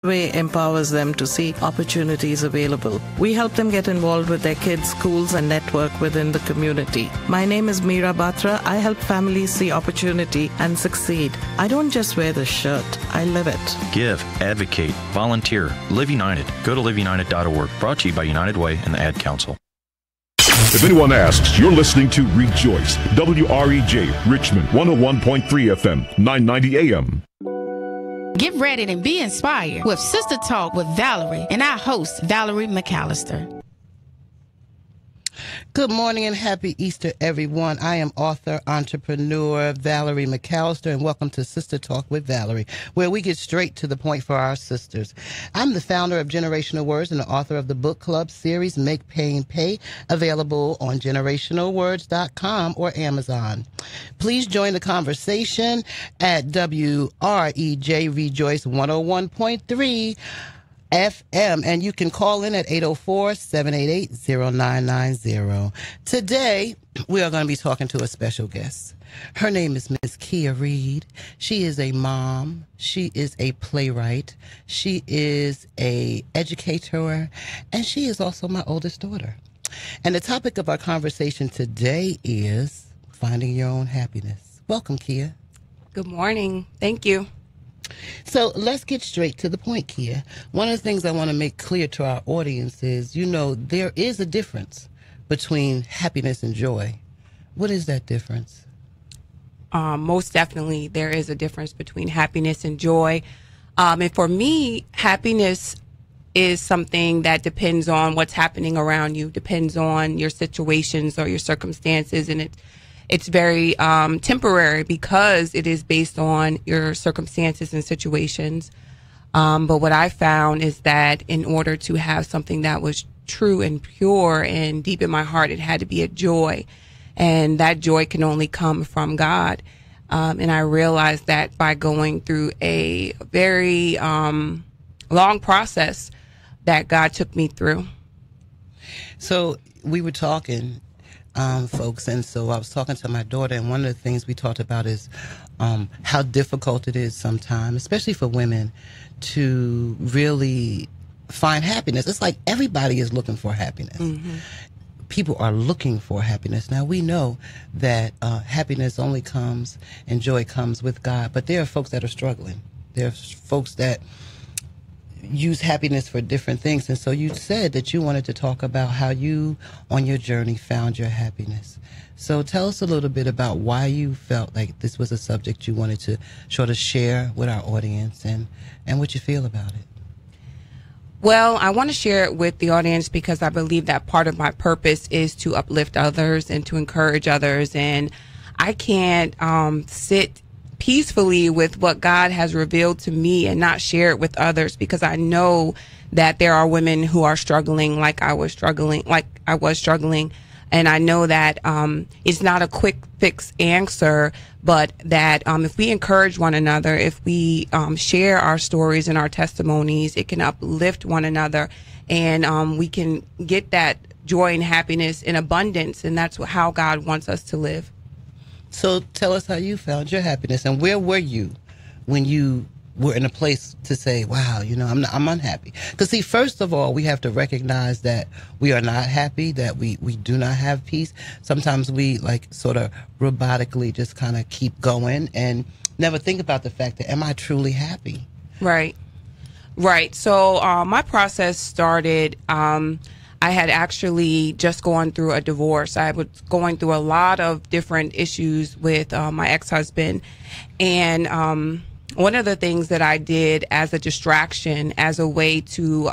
way empowers them to see opportunities available. We help them get involved with their kids' schools and network within the community. My name is Meera Batra. I help families see opportunity and succeed. I don't just wear the shirt, I live it. Give, advocate, volunteer. Live United. Go to liveunited.org. Brought to you by United Way and the Ad Council. If anyone asks, you're listening to Rejoice, WREJ, Richmond, 101.3 FM, 990 AM. Get ready and be inspired with Sister Talk with Valerie and our host, Valerie McAllister. Good morning and happy Easter, everyone. I am author, entrepreneur Valerie McAllister, and welcome to Sister Talk with Valerie, where we get straight to the point for our sisters. I'm the founder of Generational Words and the author of the book club series Make Pain Pay, available on generationalwords.com or Amazon. Please join the conversation at WREJ Rejoice 101.3 FM, and you can call in at 804-788-0990. Today, we are going to be talking to a special guest. Her name is Miss Kia Reed. She is a mom. She is a playwright. She is a educator, and she is also my oldest daughter. And the topic of our conversation today is finding your own happiness. Welcome, Kia. Good morning. Thank you. So let's get straight to the point, Kia. One of the things I want to make clear to our audience is, there is a difference between happiness and joy. What is that difference? Most definitely, there is a difference between happiness and joy. And for me, happiness is something that depends on what's happening around you, depends on your situations or your circumstances, and it's very temporary because it is based on your circumstances and situations. But what I found is that in order to have something that was true and pure and deep in my heart, it had to be a joy. And that joy can only come from God. And I realized that by going through a very long process that God took me through. So we were talking, folks, and so I was talking to my daughter, and one of the things we talked about is how difficult it is sometimes, especially for women, to really find happiness. It's like everybody is looking for happiness. Mm-hmm. People are looking for happiness. Now, we know that happiness only comes and joy comes with God, but there are folks that are struggling. There are folks that use happiness for different things. And so you said that you wanted to talk about how you, on your journey, found your happiness. So tell us a little bit about why you felt like this was a subject you wanted to sort of share with our audience and what you feel about it. Well, I want to share it with the audience because I believe that part of my purpose is to uplift others and to encourage others. And I can't sit peacefully with what God has revealed to me and not share it with others, because I know that there are women who are struggling like I was struggling. And I know that it's not a quick fix answer, but that if we encourage one another, if we share our stories and our testimonies, it can uplift one another, and we can get that joy and happiness in abundance. And that's how God wants us to live. So tell us how you found your happiness, and where were you when you were in a place to say, wow, I'm unhappy? Because see, first of all, we have to recognize that we are not happy, that we do not have peace. Sometimes we sort of robotically just kind of keep going and never think about the fact that, am I truly happy? Right. So my process started, I had actually just gone through a divorce. I was going through a lot of different issues with my ex-husband. And one of the things that I did as a distraction, as a way to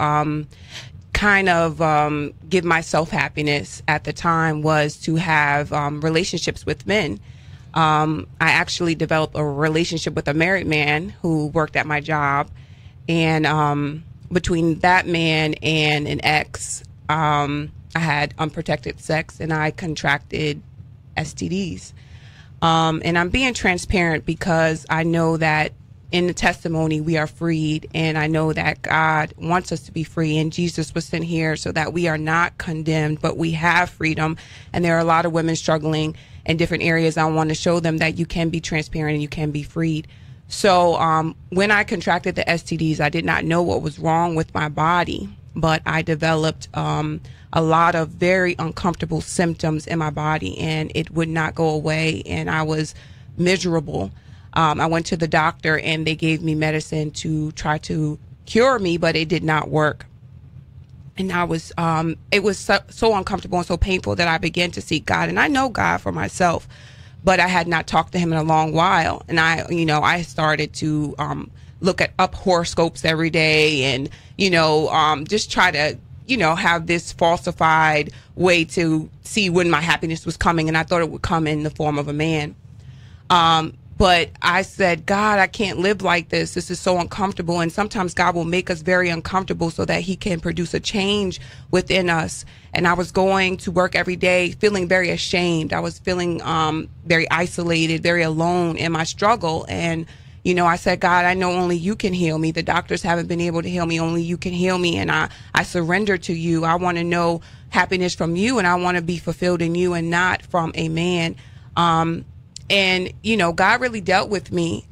give myself happiness at the time, was to have relationships with men. I actually developed a relationship with a married man who worked at my job. And between that man and an ex, I had unprotected sex and I contracted STDs. And I'm being transparent because I know that in the testimony we are freed, and I know that God wants us to be free, and Jesus was sent here so that we are not condemned, but we have freedom. And there are a lot of women struggling in different areas. I want to show them that you can be transparent and you can be freed. So when I contracted the STDs, I did not know what was wrong with my body, but I developed a lot of very uncomfortable symptoms in my body, and it would not go away, and I was miserable. I went to the doctor, and they gave me medicine to try to cure me, but it did not work. And I was, it was so uncomfortable and so painful that I began to seek God. And I know God for myself, but I had not talked to him in a long while. And I started to look up horoscopes every day and, just try to, have this falsified way to see when my happiness was coming. And I thought it would come in the form of a man. But I said, God, I can't live like this. This is so uncomfortable. And sometimes God will make us very uncomfortable so that he can produce a change within us. And I was going to work every day feeling very ashamed. I was feeling very isolated, very alone in my struggle. And, I said, God, I know only you can heal me. The doctors haven't been able to heal me. Only you can heal me. And I surrender to you. I want to know happiness from you, and I want to be fulfilled in you and not from a man. And, God really dealt with me.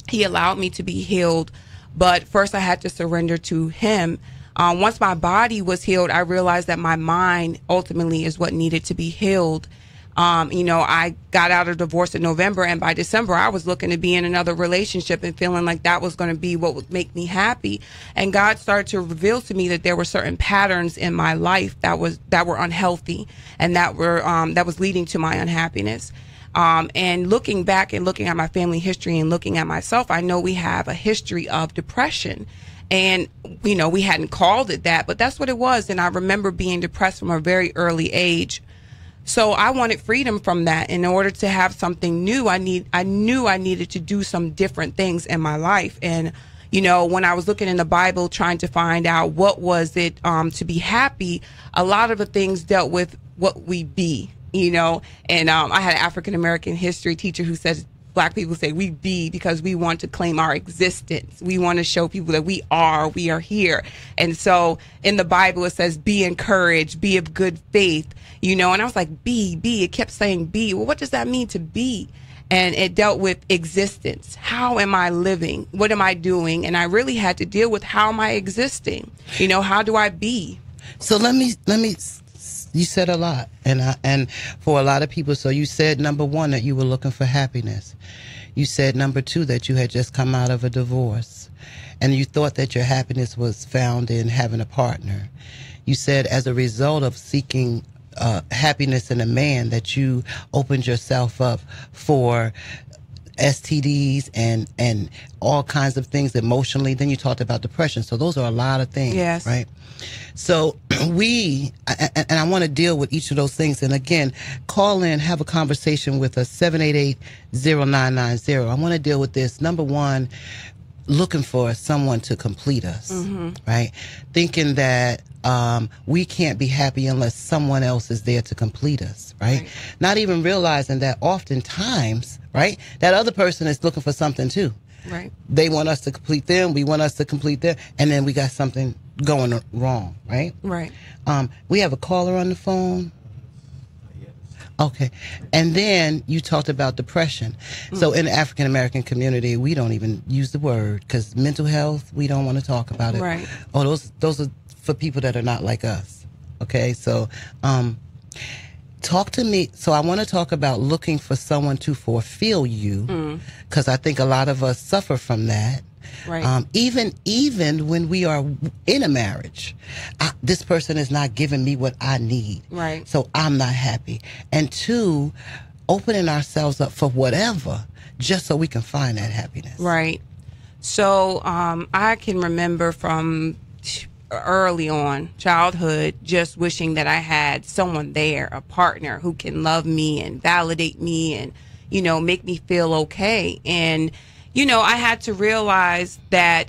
He allowed me to be healed. But first I had to surrender to him. Once my body was healed, I realized that my mind ultimately is what needed to be healed. I got out of divorce in November, and by December I was looking to be in another relationship and feeling like that was going to be what would make me happy. And God started to reveal to me that there were certain patterns in my life that were unhealthy and that was leading to my unhappiness. And looking back and looking at my family history and looking at myself, I know we have a history of depression. And, we hadn't called it that, but that's what it was. And I remember being depressed from a very early age. So I wanted freedom from that. In order to have something new, I knew I needed to do some different things in my life. And, when I was looking in the Bible, trying to find out what was it to be happy, a lot of the things dealt with what we be. And I had an African-American history teacher who says Black people say we be because we want to claim our existence. We want to show people that we are here. And so in the Bible, it says, be encouraged, be of good faith, and I was like, be, it kept saying be. Well, what does that mean to be? And it dealt with existence. How am I living? What am I doing? And I really had to deal with how am I existing? How do I be? So let me, you said a lot, and for a lot of people. So you said, number one, that you were looking for happiness. You said, number two, that you had just come out of a divorce, and you thought that your happiness was found in having a partner. You said, as a result of seeking happiness in a man, that you opened yourself up for STDs and all kinds of things emotionally. Then you talked about depression. So those are a lot of things, yes. Right? So and I want to deal with each of those things. And again, call in, have a conversation with us, 788-0990. I want to deal with this. Number one, looking for someone to complete us, right? Thinking that we can't be happy unless someone else is there to complete us, right? Not even realizing that oftentimes, right, that other person is looking for something too. Right. They want us to complete them. We want us to complete them. And then we got something going wrong, right? Right. We have a caller on the phone. Okay. And then you talked about depression. So in the African American community, we don't even use the word because mental health, we don't want to talk about it. Right. Oh, those are for people that are not like us. Okay. So, talk to me. So I want to talk about looking for someone to fulfill you, because I think a lot of us suffer from that. Right. Even when we are in a marriage, this person is not giving me what I need. Right. So I'm not happy. And two, opening ourselves up for whatever, just so we can find that happiness. Right. So I can remember from early on, childhood, just wishing that I had someone there, a partner who can love me and validate me and, make me feel okay. And I had to realize that,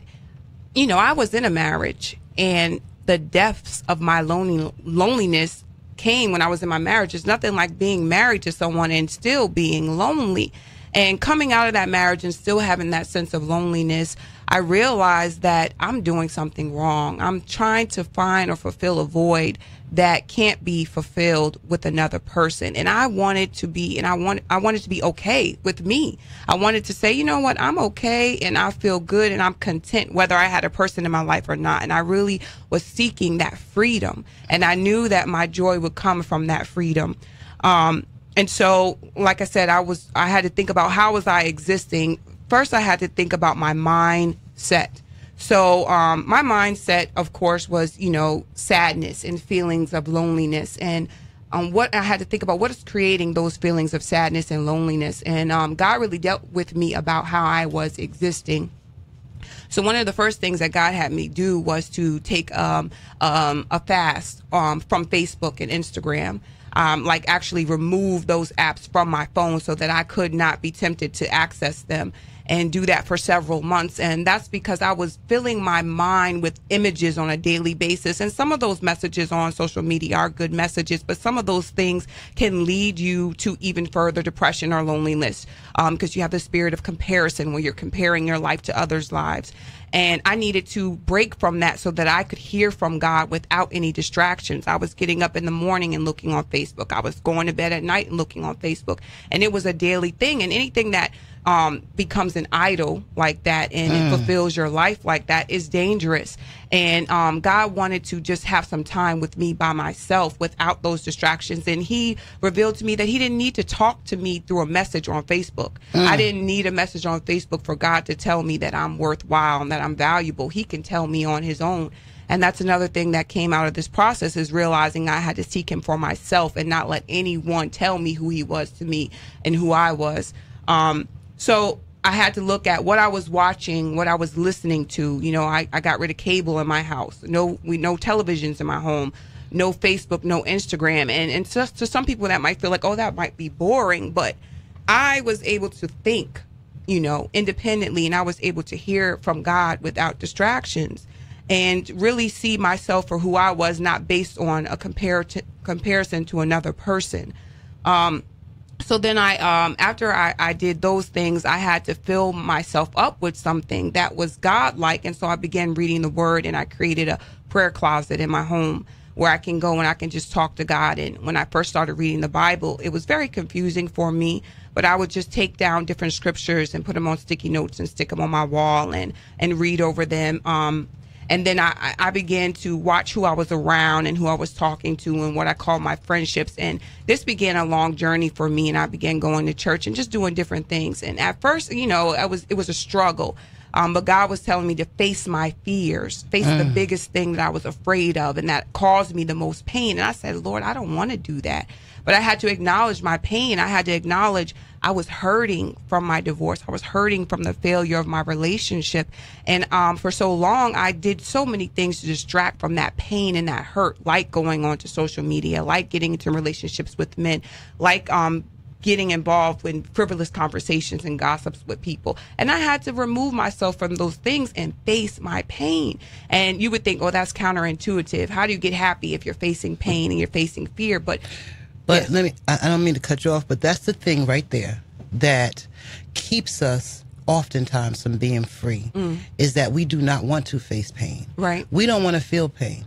I was in a marriage, and the depths of my loneliness came when I was in my marriage. It's nothing like being married to someone and still being lonely. And coming out of that marriage and still having that sense of loneliness, I realized that I'm doing something wrong. I'm trying to find or fulfill a void that can't be fulfilled with another person. And I wanted to be, and I wanted to be okay with me. I wanted to say, you know what, I'm okay and I feel good and I'm content whether I had a person in my life or not. And I really was seeking that freedom. And I knew that my joy would come from that freedom. And so, like I said, I had to think about how was I existing. First, I had to think about my mindset. So my mindset, of course, was, sadness and feelings of loneliness. And what I had to think about, what is creating those feelings of sadness and loneliness. And God really dealt with me about how I was existing. So one of the first things that God had me do was to take a fast from Facebook and Instagram. Like actually remove those apps from my phone so that I could not be tempted to access them, and do that for several months. And that's because I was filling my mind with images on a daily basis. And some of those messages on social media are good messages, but some of those things can lead you to even further depression or loneliness, because you have the spirit of comparison where you're comparing your life to others' lives. And I needed to break from that so that I could hear from God without any distractions. I was getting up in the morning and looking on Facebook. I was going to bed at night and looking on Facebook. And it was a daily thing. And anything that becomes an idol like that and it fulfills your life like that is dangerous. And God wanted to just have some time with me by myself without those distractions. And he revealed to me that he didn't need to talk to me through a message on Facebook. I didn't need a message on Facebook for God to tell me that I'm worthwhile and that I'm valuable. He can tell me on his own. And that's another thing that came out of this process, is realizing I had to seek him for myself and not let anyone tell me who he was to me and who I was. So I had to look at what I was watching, what I was listening to. I got rid of cable in my house. No televisions in my home, no Facebook, no Instagram. And just to some people that might feel like, oh, that might be boring. But I was able to think, independently, and I was able to hear from God without distractions and really see myself for who I was, not based on a comparison to another person. So then after I did those things, I had to fill myself up with something that was God-like. And so I began reading the word, and I created a prayer closet in my home where I can go and I can just talk to God. And when I first started reading the Bible, it was very confusing for me, but I would just take down different scriptures and put them on sticky notes and stick them on my wall and read over them. And then I began to watch who I was around and who I was talking to and what I call my friendships. And this began a long journey for me. And I began going to church and just doing different things. And at first, it was a struggle. But God was telling me to face my fears, face the biggest thing that I was afraid of and that caused me the most pain. And I said, Lord, I don't want to do that. But I had to acknowledge my pain. I had to acknowledge I was hurting from my divorce. I was hurting from the failure of my relationship. And for so long, I did so many things to distract from that pain and that hurt, like going on to social media, like getting into relationships with men, like getting involved in frivolous conversations and gossips with people. And I had to remove myself from those things and face my pain. And you would think, oh, that's counterintuitive. How do you get happy if you're facing pain and you're facing fear? But yes. I don't mean to cut you off, but that's the thing right there that keeps us oftentimes from being free, is that we do not want to face pain. Right. We don't want to feel pain.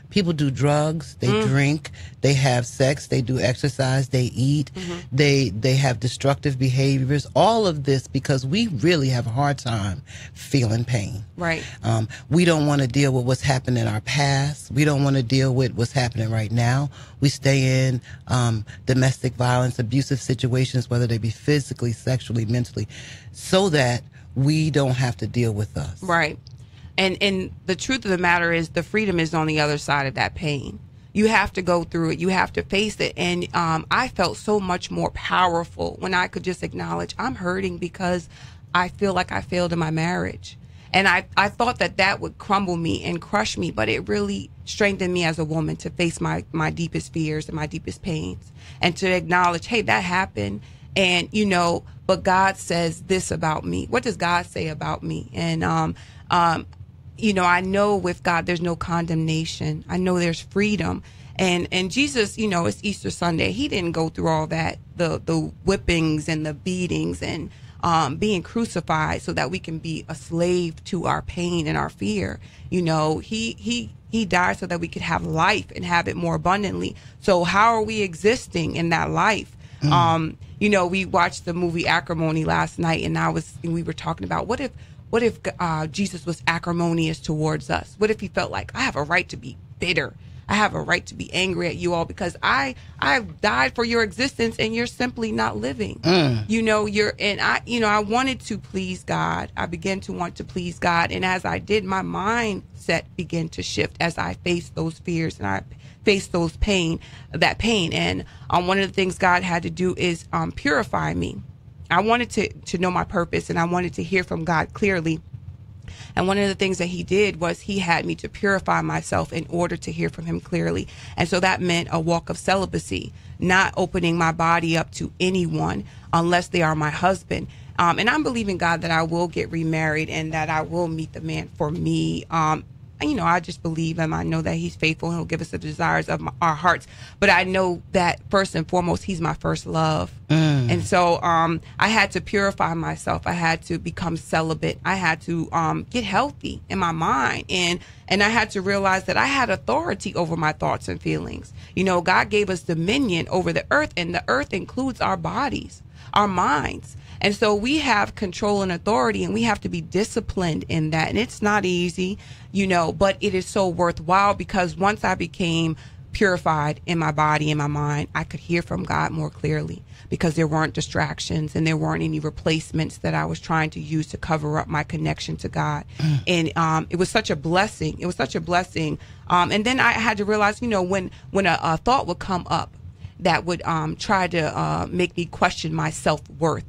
People do drugs, they drink, they have sex, they do exercise, they eat, they have destructive behaviors, all of this because we really have a hard time feeling pain. Right. We don't want to deal with what's happened in our past. We don't want to deal with what's happening right now. We stay in domestic violence, abusive situations, whether they be physically, sexually, mentally, so that we don't have to deal with us. Right. And the truth of the matter is the freedom is on the other side of that pain. You have to go through it. You have to face it. And I felt so much more powerful when I could just acknowledge I'm hurting because I feel like I failed in my marriage. And I thought that would crumble me and crush me, but it really strengthened me as a woman to face my deepest fears and my deepest pains and to acknowledge, hey, that happened. And, but God says this about me. What does God say about me? And, I know with God, there's no condemnation. I know there's freedom. And Jesus, it's Easter Sunday. He didn't go through all that, the whippings and the beatings and being crucified so that we can be a slave to our pain and our fear. You know, he died so that we could have life and have it more abundantly. So how are we existing in that life? You know, we watched the movie Acrimony last night, and we were talking about what if Jesus was acrimonious towards us? What if he felt like, I have a right to be bitter? I have a right to be angry at you all because I've died for your existence and you're simply not living. You know, I wanted to please God. I began to want to please God. And as I did, my mindset began to shift as I faced those fears and I faced that pain. And one of the things God had to do is purify me. I wanted to know my purpose, and I wanted to hear from God clearly. And one of the things that he did was he had me to purify myself in order to hear from him clearly. And so that meant a walk of celibacy, not opening my body up to anyone unless they are my husband. And I'm believing God that I will get remarried and that I will meet the man for me. You know, I just believe him. I know that he's faithful and he'll give us the desires of our hearts. But I know that first and foremost, he's my first love. And so I had to purify myself. I had to become celibate. I had to get healthy in my mind. And I had to realize that I had authority over my thoughts and feelings. You know, God gave us dominion over the earth, and the earth includes our bodies, our minds. And so we have control and authority, and we have to be disciplined in that. And it's not easy, you know, but it is so worthwhile because once I became purified in my body and my mind, I could hear from God more clearly because there weren't distractions and there weren't any replacements that I was trying to use to cover up my connection to God. And it was such a blessing. It was such a blessing. And then I had to realize, you know, when a thought would come up that would try to make me question my self-worth,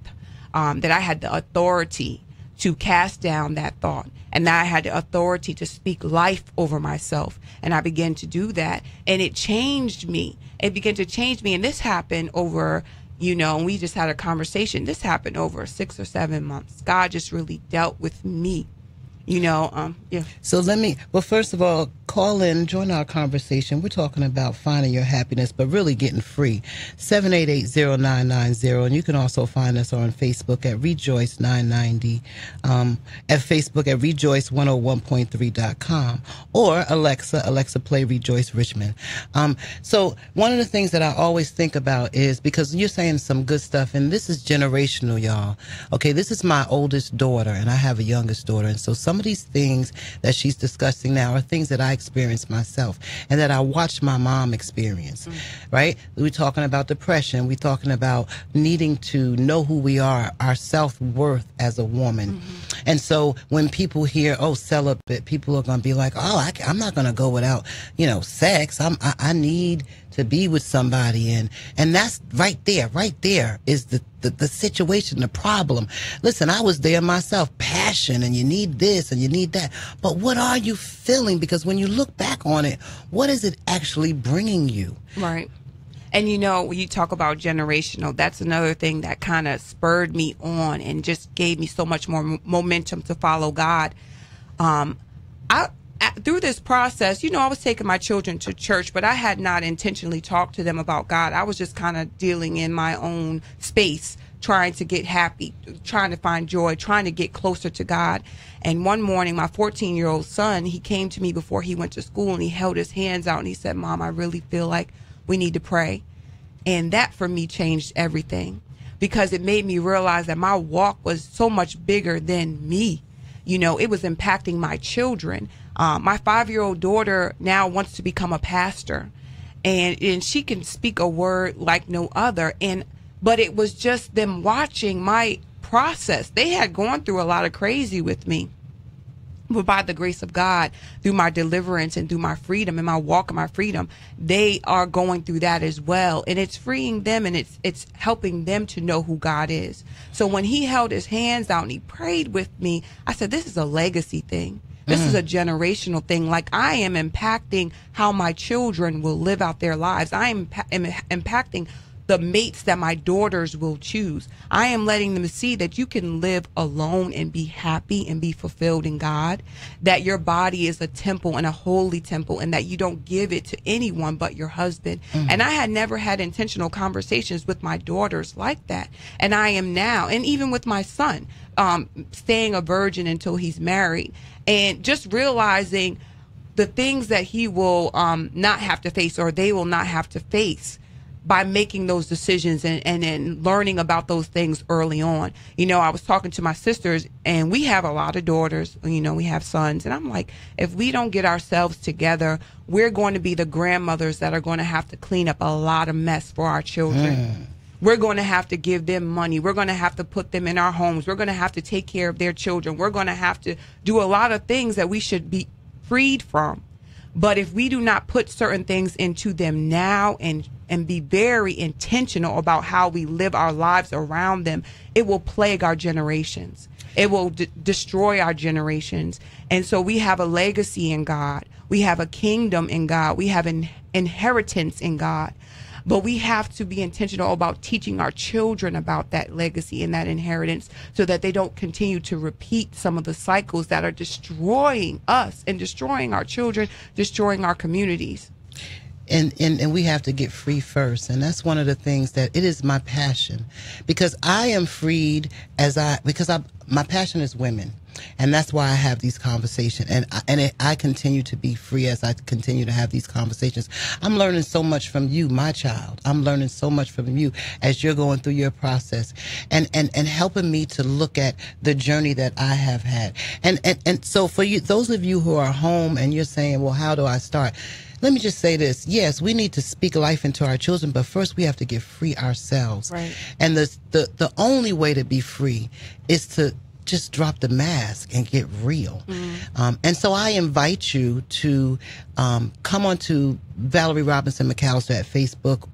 that I had the authority to cast down that thought, and that I had the authority to speak life over myself. And I began to do that, and it changed me. It began to change me. And this happened over, you know, and we just had a conversation. This happened over 6 or 7 months. God just really dealt with me. You know, yeah. So first of all, call in, join our conversation. We're talking about finding your happiness, but really getting free. 788-0990. And you can also find us on Facebook at Rejoice 990, at Facebook at Rejoice101.3.com, or Alexa play Rejoice Richmond. So one of the things that I always think about is, because you're saying some good stuff, and this is generational, y'all. Okay, this is my oldest daughter, and I have a youngest daughter. And so some of these things that she's discussing now are things that I experienced myself and that I watched my mom experience, right? We're talking about depression. We're talking about needing to know who we are, our self-worth as a woman. And so when people hear, oh, celibate, people are going to be like, oh, I'm not going to go without, you know, sex. I need to be with somebody. And that's right there is the situation, the problem. Listen, I was there myself, passion, and you need this and you need that. But what are you feeling? Because when you look back on it, what is it actually bringing you? Right. And, you know, when you talk about generational, that's another thing that kind of spurred me on and just gave me so much more momentum to follow God. Through this process, you know, I was taking my children to church, but I had not intentionally talked to them about God. I was just kind of dealing in my own space, trying to get happy, trying to find joy, trying to get closer to God. And one morning, my 14-year-old son, he came to me before he went to school, and he held his hands out and he said, Mom, I really feel like we need to pray. And that for me changed everything, because it made me realize that my walk was so much bigger than me. You know, it was impacting my children. My 5-year-old daughter now wants to become a pastor, and she can speak a word like no other. But it was just them watching my process. They had gone through a lot of crazy with me. But by the grace of God, through my deliverance and through my freedom and my walk in my freedom, they are going through that as well. And it's freeing them, and it's helping them to know who God is. So when he held his hands out and he prayed with me, I said, this is a legacy thing. This is a generational thing. Like, I am impacting how my children will live out their lives. I am impacting the mates that my daughters will choose. I am letting them see that you can live alone and be happy and be fulfilled in God, that your body is a temple and a holy temple, and that you don't give it to anyone but your husband. And I had never had intentional conversations with my daughters like that. And I am now, and even with my son, staying a virgin until he's married, and just realizing the things that he will not have to face, or they will not have to face, by making those decisions and learning about those things early on. You know, I was talking to my sisters, and we have a lot of daughters, you know, we have sons, and I'm like, if we don't get ourselves together, we're going to be the grandmothers that are going to have to clean up a lot of mess for our children. We're going to have to give them money. We're going to have to put them in our homes. We're going to have to take care of their children. We're going to have to do a lot of things that we should be freed from. But if we do not put certain things into them now and be very intentional about how we live our lives around them, it will plague our generations. It will destroy our generations. And so we have a legacy in God. We have a kingdom in God. We have an inheritance in God. But we have to be intentional about teaching our children about that legacy and that inheritance, so that they don't continue to repeat some of the cycles that are destroying us and destroying our children, destroying our communities. And we have to get free first. And that's one of the things that it is my passion, because I am freed my passion is women. And that's why I have these conversations. And I continue to be free as I continue to have these conversations. I'm learning so much from you, my child. I'm learning so much from you as you're going through your process and helping me to look at the journey that I have had. And so for you, those of you who are home and you're saying, well, how do I start? Let me just say this. Yes, we need to speak life into our children, but first we have to get free ourselves. Right. And the only way to be free is to just drop the mask and get real. And so I invite you to come on to Valerie Robinson McAllister at Facebook,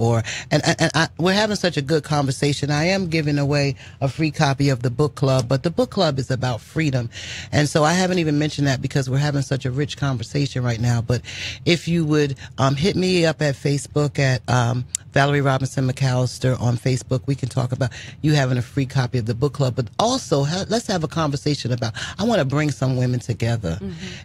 we're having such a good conversation. I am giving away a free copy of the book club, but the book club is about freedom. And so I haven't even mentioned that because we're having such a rich conversation right now. But if you would hit me up at Facebook at Valerie Robinson McAllister on Facebook, we can talk about you having a free copy of the book club. But also, let's have a conversation about, I want to bring some women together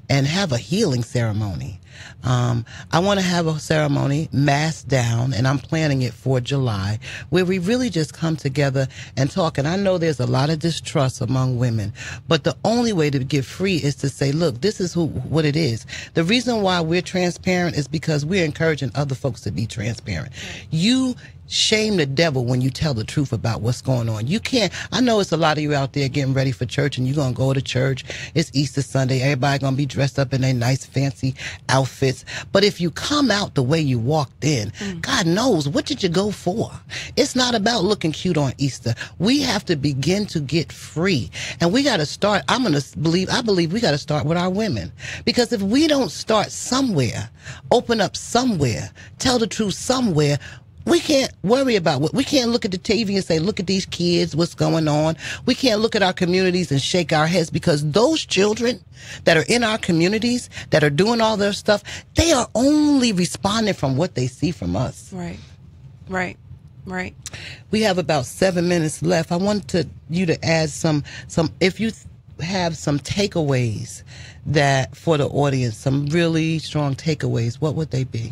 and have a healing ceremony. I want to have a ceremony, mass down, and I'm planning it for July, where we really just come together and talk. And I know there's a lot of distrust among women, but the only way to get free is to say, look, this is what it is. The reason why we're transparent is because we're encouraging other folks to be transparent. You shame the devil when you tell the truth about what's going on. You can't. I know it's a lot of you out there getting ready for church, and you're going to go to church. It's Easter Sunday. Everybody going to be dressed up in their nice, fancy outfits. But if you come out the way you walked in, God knows, what did you go for? It's not about looking cute on Easter. We have to begin to get free. And we got to start. I believe we got to start with our women. Because if we don't start somewhere, open up somewhere, tell the truth somewhere, we can't worry about what we can't look at the TV and say, look at these kids, what's going on. We can't look at our communities and shake our heads, because those children that are in our communities that are doing all their stuff, they are only responding from what they see from us. Right. We have about 7 minutes left. I wanted you to add some if you have some takeaways that for the audience, some really strong takeaways, what would they be?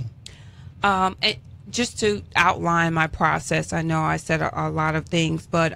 Just to outline my process, I know I said a lot of things, but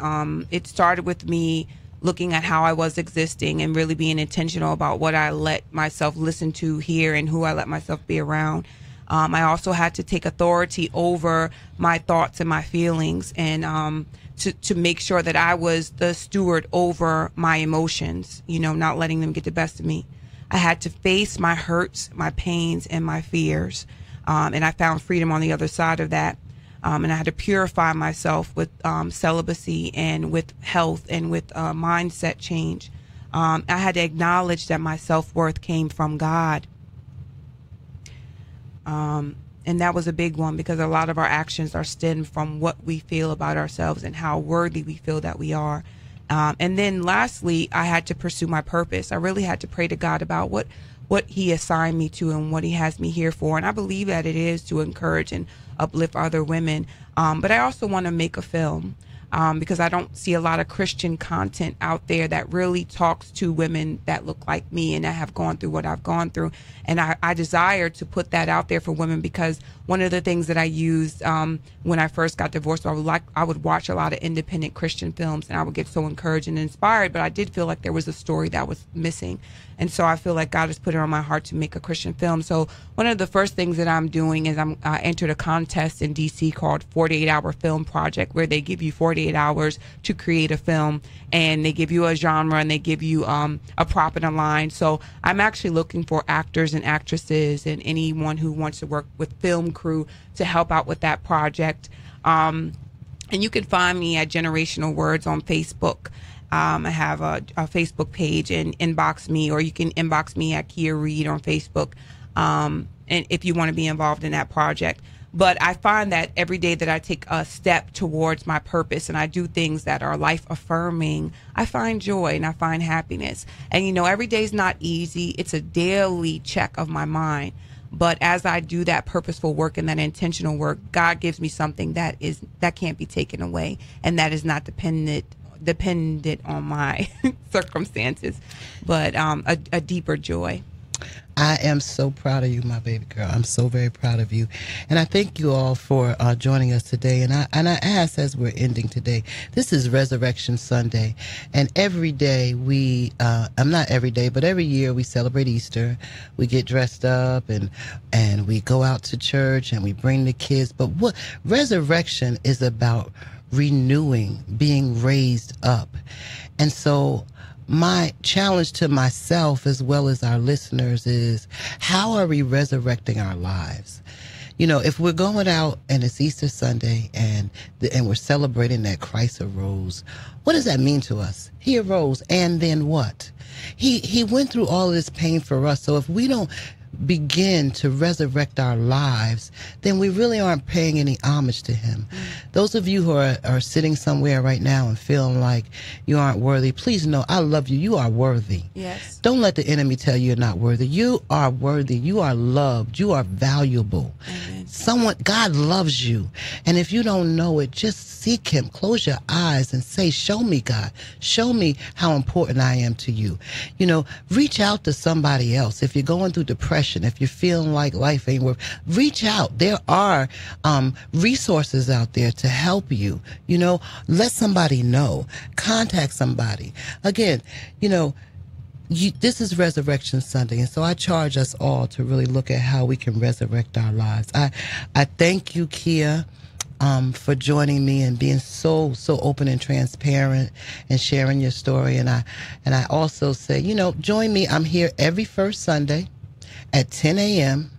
it started with me looking at how I was existing and really being intentional about what I let myself listen to, hear, and who I let myself be around. I also had to take authority over my thoughts and my feelings, and to make sure that I was the steward over my emotions, not letting them get the best of me. I had to face my hurts, my pains, and my fears. And I found freedom on the other side of that. And I had to purify myself with celibacy and with health and with mindset change. I had to acknowledge that my self-worth came from God. And that was a big one, because a lot of our actions are stemmed from what we feel about ourselves and how worthy we feel that we are. And then lastly, I had to pursue my purpose. I really had to pray to God about what what he assigned me to and what he has me here for. And I believe that it is to encourage and uplift other women. But I also want to make a film. Because I don't see a lot of Christian content out there that really talks to women that look like me and that have gone through what I've gone through. And I desire to put that out there for women, because one of the things that I used when I first got divorced, I would watch a lot of independent Christian films, and I would get so encouraged and inspired, but I did feel like there was a story that was missing. And so I feel like God has put it on my heart to make a Christian film. So one of the first things that I'm doing is I entered a contest in DC called 48 Hour Film Project, where they give you 48 hours to create a film, and they give you a genre and they give you a prop and a line. So I'm actually looking for actors and actresses and anyone who wants to work with film crew to help out with that project. And you can find me at Generational Words on Facebook. I have a Facebook page, and inbox me, or you can inbox me at Kia Reed on Facebook, and if you want to be involved in that project. But I find that every day that I take a step towards my purpose and I do things that are life affirming, I find joy and I find happiness. And, you know, every day is not easy. It's a daily check of my mind. But as I do that purposeful work and that intentional work, God gives me something that can't be taken away, and that is not dependent on my circumstances, but a deeper joy. I am so proud of you, my baby girl. I'm so very proud of you. And I thank you all for joining us today. And I ask, as we're ending today, this is Resurrection Sunday. And every day not every day, but every year we celebrate Easter. We get dressed up and we go out to church and we bring the kids. But what resurrection is about, renewing, being raised up. And so my challenge to myself as well as our listeners is, how are we resurrecting our lives? You know, if we're going out and it's Easter Sunday and we're celebrating that Christ arose, what does that mean to us? He arose, and then what? He went through all of this pain for us. So if we don't begin to resurrect our lives, then we really aren't paying any homage to him. Those of you who are sitting somewhere right now and feeling like you aren't worthy, please know I love you. You are worthy. Yes. Don't let the enemy tell you you're not worthy. You are worthy. You are loved. You are valuable. Amen. God loves you. And if you don't know it, just seek him. Close your eyes and say, show me, God. Show me how important I am to you. You know, reach out to somebody else. If you're going through depression, if you're feeling like life ain't worth, reach out. There are resources out there to help you. You know, let somebody know. Contact somebody. Again, you know, this is Resurrection Sunday, and so I charge us all to really look at how we can resurrect our lives. I thank you, Kia, for joining me and being so open and transparent and sharing your story. And I also say, you know, join me. I'm here every first Sunday at 10 a.m.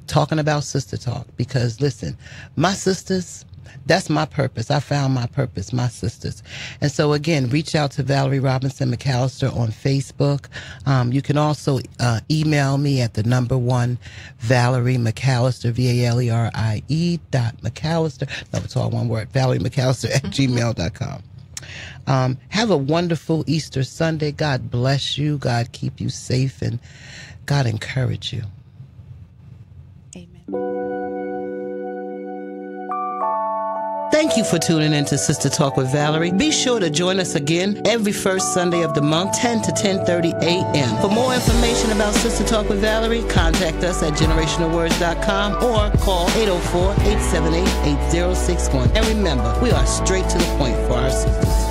talking about Sister Talk, because listen, my sisters, that's my purpose. I found my purpose, my sisters. And so again, reach out to Valerie Robinson McAllister on Facebook. You can also email me at the number 1 Valerie McAllister, VALERIE.McAllister. No, it's all one word, Valerie McAllister at gmail.com. Have a wonderful Easter Sunday. God bless you. God keep you safe, and God encourage you. Amen. Thank you for tuning in to Sister Talk with Valerie. Be sure to join us again every first Sunday of the month, 10 to 10:30 a.m. For more information about Sister Talk with Valerie, contact us at generationalwords.com or call 804-878-8061. And remember, we are straight to the point for our sisters.